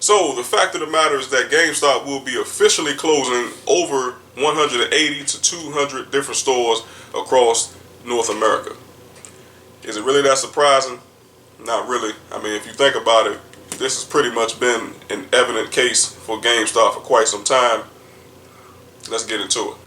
So the fact of the matter is that GameStop will be officially closing over 180 to 200 different stores across North America. Is it really that surprising? Not really. I mean, if you think about it, this has pretty much been an evident case for GameStop for quite some time. Let's get into it.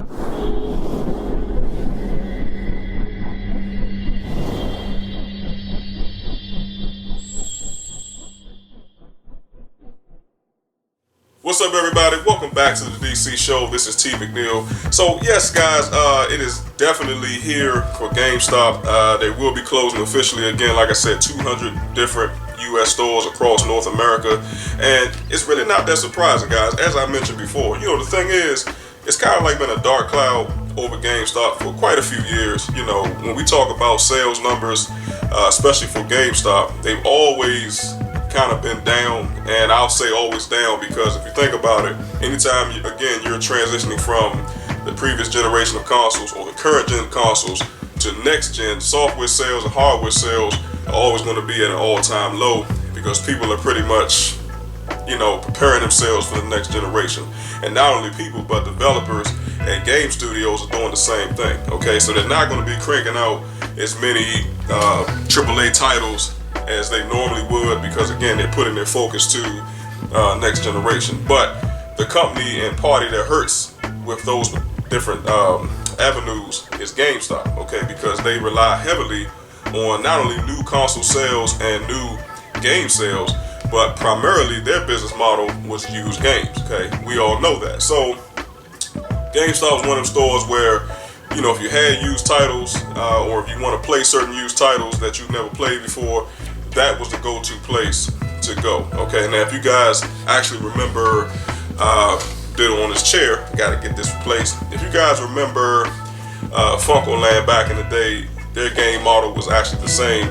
What's up, everybody? Welcome back to the DC show. This is T. McNeil. So yes, guys, it is definitely here for GameStop. They will be closing officially again, like I said, 200 different U.S. stores across North America. And it's really not that surprising, guys. As I mentioned before, the thing is, it's kind of like been a dark cloud over GameStop for quite a few years. When we talk about sales numbers, especially for GameStop, they've always kind of been down, and I'll say always down because if you think about it, anytime you're transitioning from the previous generation of consoles or the current gen consoles to next gen, software sales and hardware sales are always going to be at an all-time low because people are pretty much preparing themselves for the next generation. And not only people, but developers and game studios are doing the same thing. Okay, so they're not going to be cranking out as many AAA titles as they normally would because, again, they're putting their focus to next generation. But the company and party that hurts with those different avenues is GameStop, okay, because they rely heavily on not only new console sales and new game sales, but primarily their business model was used games, okay? We all know that. So GameStop is one of them stores where, if you had used titles or if you want to play certain used titles that you've never played before, that was the go-to place to go. Okay, now if you guys actually remember, did on this chair, got to get this replaced. If you guys remember Funko Land back in the day, their game model was actually the same.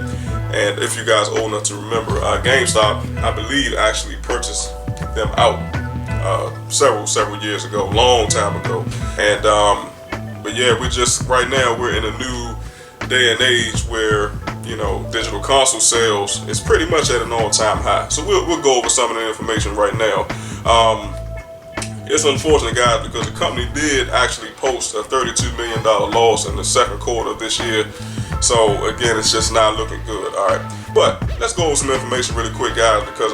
And if you guys old enough to remember, GameStop, I believe, actually purchased them out several years ago, long time ago. And but yeah, we're in a new day and age where digital console sales is pretty much at an all-time high. So we'll go over some of the information right now. It's unfortunate, guys, because the company did actually post a $32 million loss in the second quarter of this year. So again, it's just not looking good. All right, but let's go over some information really quick, guys, because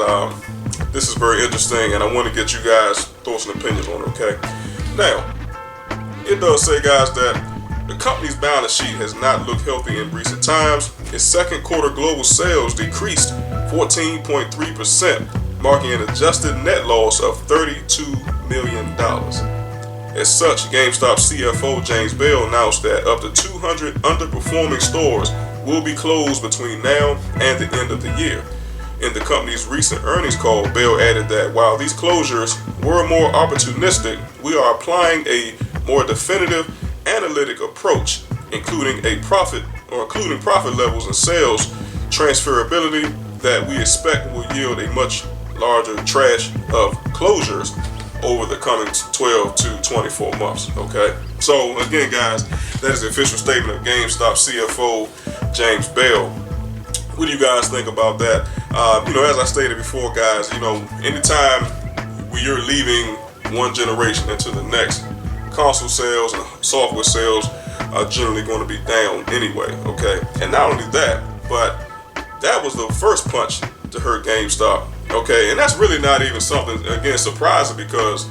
this is very interesting, and I want to get you guys thoughts and opinions on it. Okay, now it does say, guys, that the company's balance sheet has not looked healthy in recent times. Its second quarter global sales decreased 14.3%, marking an adjusted net loss of $32 million. As such, GameStop CFO James Bell announced that up to 200 underperforming stores will be closed between now and the end of the year. In the company's recent earnings call, Bell added that while these closures were more opportunistic, we are applying a more definitive analytic approach, including profit levels and sales transferability that we expect will yield a much larger tranche of closures over the coming 12 to 24 months. Okay, so again, guys, that is the official statement of GameStop CFO James Bell. What do you guys think about that? As I stated before, guys, anytime you're leaving one generation into the next, console sales and software sales are generally going to be down anyway, okay? And not only that, but that was the first punch to hurt GameStop, okay? And that's really not even something, again, surprising because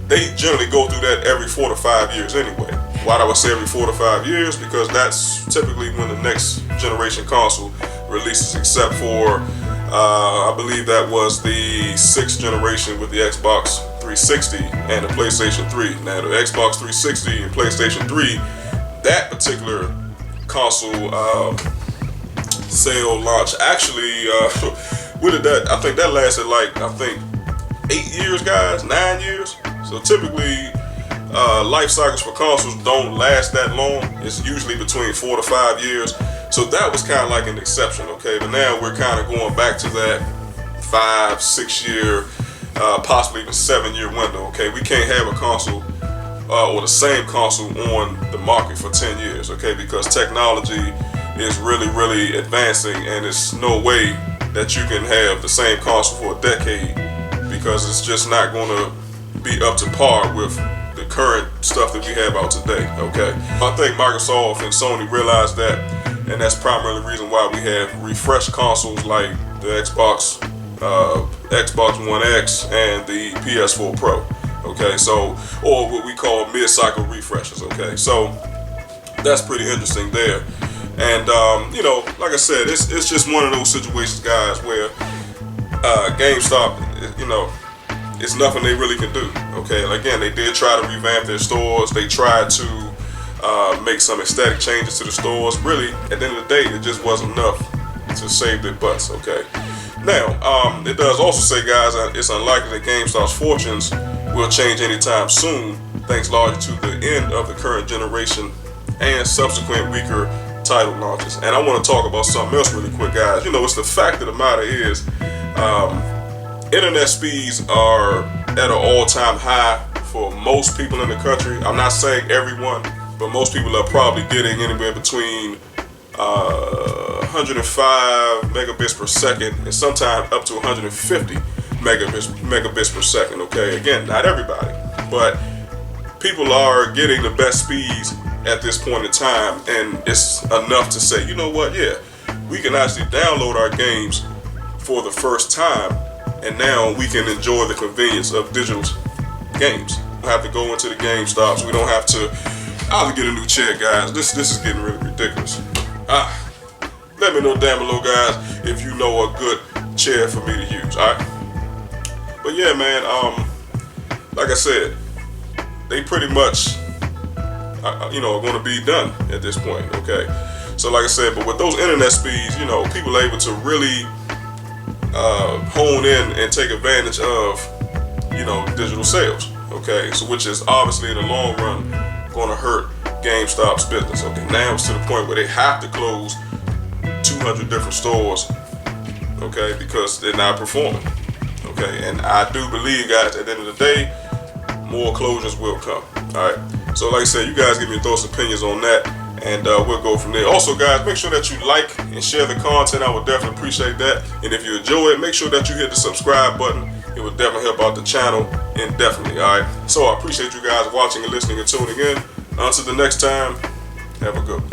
they generally go through that every 4 to 5 years anyway. Why do I say every 4 to 5 years? Because that's typically when the next generation console releases, except for, I believe that was the 6th generation with the Xbox 360 and the PlayStation 3. Now the Xbox 360 and PlayStation 3, that particular console sale launch actually, I think that lasted 8 years, guys, 9 years. So typically life cycles for consoles don't last that long. It's usually between 4 to 5 years. So that was kind of like an exception, okay? But now we're kind of going back to that 5-6 year, possibly even 7-year window, okay? We can't have a console or the same console on the market for 10 years, okay? Because technology is really advancing, and there's no way that you can have the same console for a decade because it's just not going to be up to par with the current stuff that we have out today. Okay, I think Microsoft and Sony realized that, and that's primarily the reason why we have refreshed consoles like the Xbox One X and the PS4 Pro. Okay, so, or what we call mid-cycle refreshes. Okay, so that's pretty interesting there. And you know, like I said, it's just one of those situations, guys, where GameStop, you know, it's nothing they really can do. Okay, and again, they did try to revamp their stores. They tried to make some aesthetic changes to the stores. Really, at the end of the day, it just wasn't enough to save their butts. Okay. Now, it does also say, guys, it's unlikely that GameStop's fortunes will change anytime soon, thanks largely to the end of the current generation and subsequent weaker title launches. And I want to talk about something else really quick, guys. You know, it's the fact of the matter is, internet speeds are at an all-time high for most people in the country. I'm not saying everyone, but most people are probably getting anywhere between 105 megabits per second and sometimes up to 150 megabits per second. Okay, again, not everybody, but people are getting the best speeds at this point in time, and it's enough to say, you know what, yeah, we can actually download our games for the first time, and now we can enjoy the convenience of digital games. We don't have to go into the GameStops. We don't have to. I'll get a new chair, guys. This is getting really ridiculous. Let me know down below, guys, if you know a good chair for me to use. All right. But yeah, man. Like I said, they pretty much, are going to be done at this point. Okay. So like I said, but with those internet speeds, you know, people are able to really hone in and take advantage of, you know, digital sales. Okay. So which is obviously in the long run going to hurt GameStop's business. Okay. Now it's to the point where they have to close 200 different stores. Okay, because they're not performing. Okay, and I do believe, guys, at the end of the day, more closures will come. All right. So like I said, you guys give me your thoughts and opinions on that, and we'll go from there. Also, guys, make sure that you like and share the content. I would definitely appreciate that. And if you enjoy it, make sure that you hit the subscribe button. It would definitely help out the channel indefinitely. All right. So I appreciate you guys watching and listening and tuning in. Until the next time, have a good one.